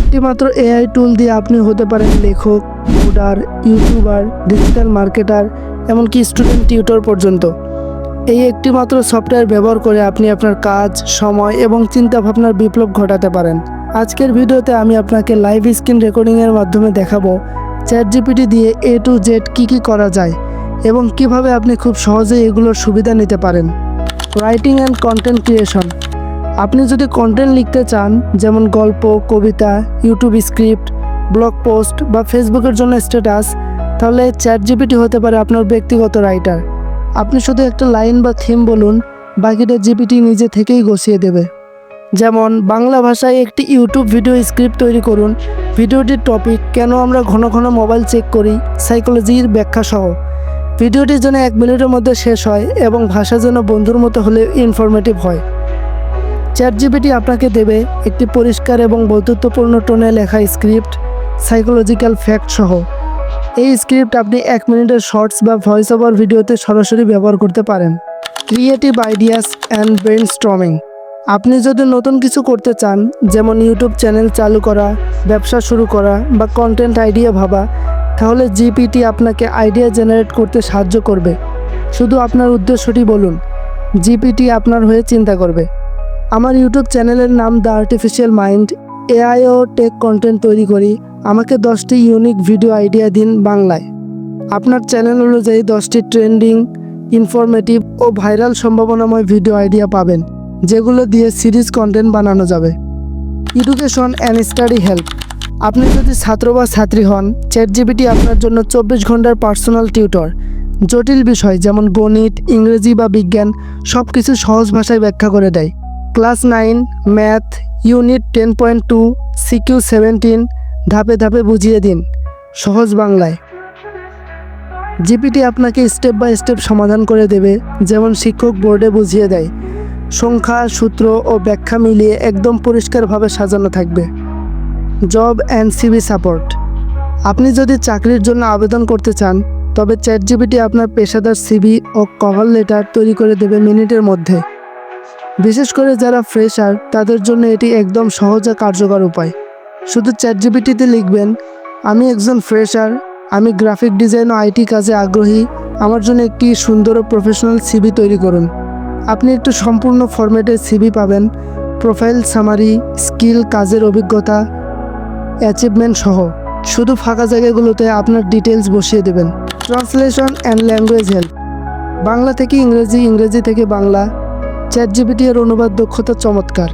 একটি মাত্র এআই টুল দিয়ে আপনি হতে পারেন লেখক, কোডার, ইউটিউবার, ডিজিটাল মার্কেটার, এমনকি স্টুডেন্ট টিউটর পর্যন্ত। এই একটি মাত্র সফটওয়্যার ব্যবহার করে আপনি আপনার কাজ, সময় এবং চিন্তাভাবনার বিপ্লব ঘটাতে পারেন। আজকের ভিডিওতে আমি আপনাকে লাইভ স্ক্রিন রেকর্ডিংয়ের মাধ্যমে দেখাবো চ্যাটজিপিটি দিয়ে A to Z কী করা যায় এবং কিভাবে আপনি খুব সহজেই এগুলোর সুবিধা নিতে পারেন। Writing and content creation. আপনি যদি কন্টেন্ট লিখতে চান, যেমন গল্প, কবিতা, ইউটিউব স্ক্রিপ্ট, ব্লগ পোস্ট বা ফেসবুকের জন্য স্ট্যাটাস, তাহলে চ্যাটজিপিটি হতে পারে আপনার ব্যক্তিগত রাইটার। আপনি শুধু একটা লাইন বা থিম বলুন, বাকিটা জিপিটি নিজে থেকেই গুছিয়ে দেবে। যেমন বাংলা ভাষায় একটি ইউটিউব ভিডিও স্ক্রিপ্ট তৈরি করুন, ভিডিওটির টপিক, কেন আমরা ঘন ঘন মোবাইল চেক করি, সাইকোলজির ব্যাখ্যা সহ। ভিডিওটি যেন 1 মিনিটের মধ্যে শেষ হয় এবং ভাষা যেন বন্ধুর মতো হলে ইনফরমেটিভ হয়। চ্যাটজিপিটি আপনাকে দেবে একটি পরিষ্কার এবং বন্ধুত্বপূর্ণ টোনে লেখা স্ক্রিপ্ট, সাইকোলজিক্যাল ফ্যাক্ট সহ। এই স্ক্রিপ্ট আপনি 1 মিনিটের শর্টস বা ভয়েস ওভার ভিডিওতে সরাসরি ব্যবহার করতে পারেন। Creative ideas and brainstorming. আপনি যদি নতুন কিছু করতে চান, যেমন ইউটিউব চ্যানেল চালু করা, ব্যবসা শুরু করা বা কন্টেন্ট আইডিয়া ভাবা, তাহলে জিপিটি আপনাকে আইডিয়া জেনারেট করতে সাহায্য করবে। শুধু আপনার উদ্দেশ্যটি বলুন, জিপিটি আপনার হয়ে চিন্তা করবে। আমার ইউটিউব চ্যানেলের নাম দ্য আর্টিফিশিয়াল মাইন্ড। এআই ও টেক কন্টেন্ট তৈরি করি, আমাকে 10টি ইউনিক ভিডিও আইডিয়া দিন বাংলায়। আপনার চ্যানেল অনুযায়ী 10টি ট্রেন্ডিং, ইনফরমেটিভ ও ভাইরাল সম্ভাবনাময় ভিডিও আইডিয়া পাবেন, যেগুলো দিয়ে সিরিজ কন্টেন্ট বানানো যাবে। Education and study help. আপনি যদি ছাত্র বা ছাত্রী হন, চ্যাটজিপিটি আপনার জন্য 24 ঘন্টার পার্সোনাল টিউটর। জটিল বিষয় যেমন গণিত, ইংরেজি বা বিজ্ঞান সব কিছু সহজ ভাষায় ব্যাখ্যা করে দেয়। ক্লাস 9 ম্যাথ, ইউনিট 10.2, CQ 17 ধাপে ধাপে বুঝিয়ে দিন সহজ বাংলায়। জিপিটি আপনাকে স্টেপ বাই স্টেপ সমাধান করে দেবে, যেমন শিক্ষক বোর্ডে বুঝিয়ে দেয়। সংখ্যা, সূত্র ও ব্যাখ্যা মিলিয়ে একদম পরিষ্কারভাবে সাজানো থাকবে। Job and CV support. আপনি যদি চাকরির জন্য আবেদন করতে চান, তবে চ্যাটজিপিটি আপনার পেশাদার সিভি ও কভার লেটার তৈরি করে দেবে মিনিটের মধ্যে। বিশেষ করে যারা ফ্রেশার, তাদের জন্য এটি একদম সহজ ও কার্যকর উপায়। শুধু চ্যাটজিপিটিতে লিখবেন, আমি একজন ফ্রেশার, আমি গ্রাফিক ডিজাইন ও আইটি কাজে আগ্রহী, আমার জন্য একটি সুন্দর ও প্রফেশনাল সিভি তৈরি করুন। আপনি একটু সম্পূর্ণ ফরম্যাটের সিভি পাবেন, প্রোফাইল, সামারি, স্কিল, কাজের অভিজ্ঞতা, অ্যাচিভমেন্ট সহ। শুধু ফাঁকা জায়গাগুলোতে আপনার ডিটেলস বসিয়ে দেবেন। Translation and language help. Bangla থেকে ইংরেজি, ইংরেজি থেকে বাংলা, চ্যাটজিপিটি এর অনুবাদ দক্ষতা চমৎকার।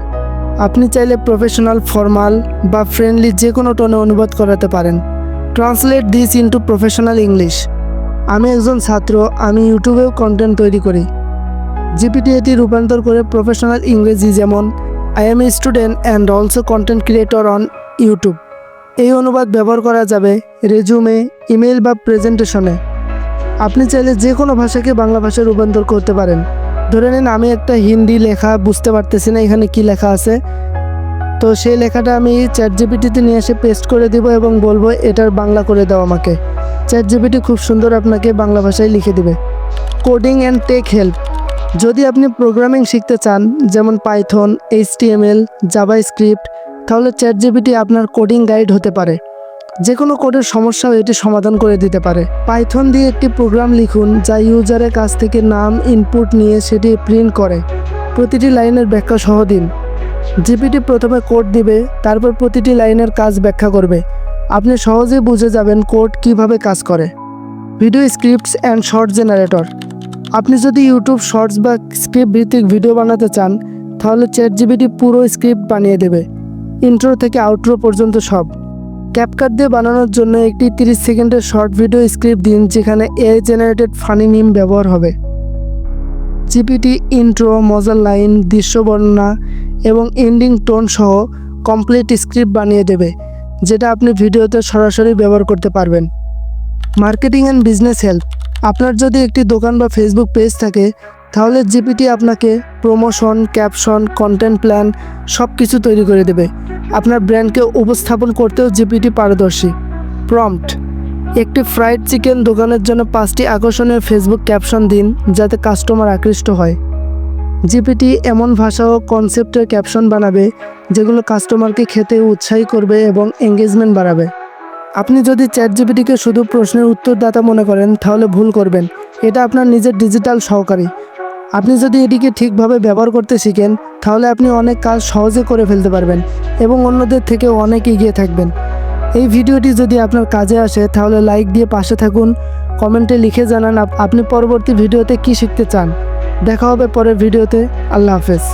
আপনি চাইলে প্রফেশনাল, ফর্মাল বা ফ্রেন্ডলি যে কোনো টোনে অনুবাদ করাতে পারেন। Translate this into professional English. আমি একজন ছাত্র, আমি ইউটিউবেও কন্টেন্ট তৈরি করি। জিপিটি এটি রূপান্তর করে প্রফেশনাল ইংরেজি, যেমন I M a student and also content creator on YouTube. এই অনুবাদ ব্যবহার করা যাবে রেজুমে, ইমেল বা প্রেজেন্টেশনে। আপনি চাইলে যে কোনো ভাষাকে বাংলা ভাষায় রূপান্তর করতে পারেন। ধরে নিন আমি একটা হিন্দি লেখা বুঝতে পারতেছি না এখানে কি লেখা আছে, তো সেই লেখাটা আমি চ্যাটজিপিটিতে নিয়ে এসে পেস্ট করে দিব এবং বলবো এটার বাংলা করে দাও আমাকে। চ্যাটজিপিটি খুব সুন্দর আপনাকে বাংলা ভাষায় লিখে দিবে। Coding and tech help. যদি আপনি প্রোগ্রামিং শিখতে চান, যেমন পাইথন, HTML, জাভাস্ক্রিপ্ট, তাহলে চ্যাটজিপিটি আপনার কোডিং গাইড হতে পারে। যে কোনো কোডের সমস্যাও এটি সমাধান করে দিতে পারে। পাইথন দিয়ে একটি প্রোগ্রাম লিখুন যা ইউজারের কাছ থেকে নাম ইনপুট নিয়ে সেটি প্রিন্ট করে। প্রতিটি লাইনের ব্যাখ্যা সহ দিন। জিপিটি প্রথমে কোড দিবে, তারপর প্রতিটি লাইনের কাজ ব্যাখ্যা করবে। আপনি সহজেই বুঝে যাবেন কোড কিভাবে কাজ করে। Video scripts and short generator. আপনি যদি ইউটিউব শর্টস বা স্ক্রিপ্ট ভিত্তিক ভিডিও বানাতে চান, তাহলে চ্যাটজিপিটি পুরো স্ক্রিপ্ট বানিয়ে দেবে, ইন্ট্রো থেকে আউট্রো পর্যন্ত সব। ক্যাপকাট দিয়ে বানানোর জন্য একটি 30 সেকেন্ডের শর্ট ভিডিও স্ক্রিপ্ট দিন, যেখানে এআই জেনারেটেড ফানি মিম ব্যবহার হবে। জিপিটি ইন্ট্রো, মজার লাইন, দৃশ্য বর্ণনা এবং এন্ডিং টোন সহ কমপ্লিট স্ক্রিপ্ট বানিয়ে দেবে, যেটা আপনি ভিডিওতে সরাসরি ব্যবহার করতে পারবেন। Marketing and business help. আপনার যদি একটি দোকান বা ফেসবুক পেজ থাকে, তাহলে জিপিটি আপনাকে প্রমোশন, ক্যাপশন, কন্টেন্ট প্ল্যান সব কিছু তৈরি করে দেবে। আপনার ব্র্যান্ডকে উপস্থাপন করতেও জিপিটি পারদর্শী। প্রম্পট। একটি ফ্রাইড চিকেন দোকানের জন্য 5টি আকর্ষণীয় ফেসবুক ক্যাপশন দিন, যাতে কাস্টমার আকৃষ্ট হয়। জিপিটি এমন ভাষা ও কনসেপ্টের ক্যাপশন বানাবে যেগুলো কাস্টমারকে খেতে উৎসাহী করবে এবং এঙ্গেজমেন্ট বাড়াবে। আপনি যদি চ্যাট জিপিটিকে শুধু প্রশ্নের উত্তরদাতা মনে করেন তাহলে ভুল করবেন। এটা আপনার নিজের ডিজিটাল সহকারী। আপনি যদি এটিকে ঠিকভাবে ব্যবহার করতে শিখেন তাহলে আপনি অনেক কাজ সহজে করে ফেলতে পারবেন এবং অন্যদের থেকে অনেক এগিয়ে থাকবেন। এই ভিডিওটি যদি আপনার কাজে আসে তাহলে লাইক দিয়ে পাশে থাকুন, কমেন্টে লিখে জানান আপনি পরবর্তী ভিডিওতে কী শিখতে চান। দেখা হবে পরের ভিডিওতে। আল্লাহ হাফেজ।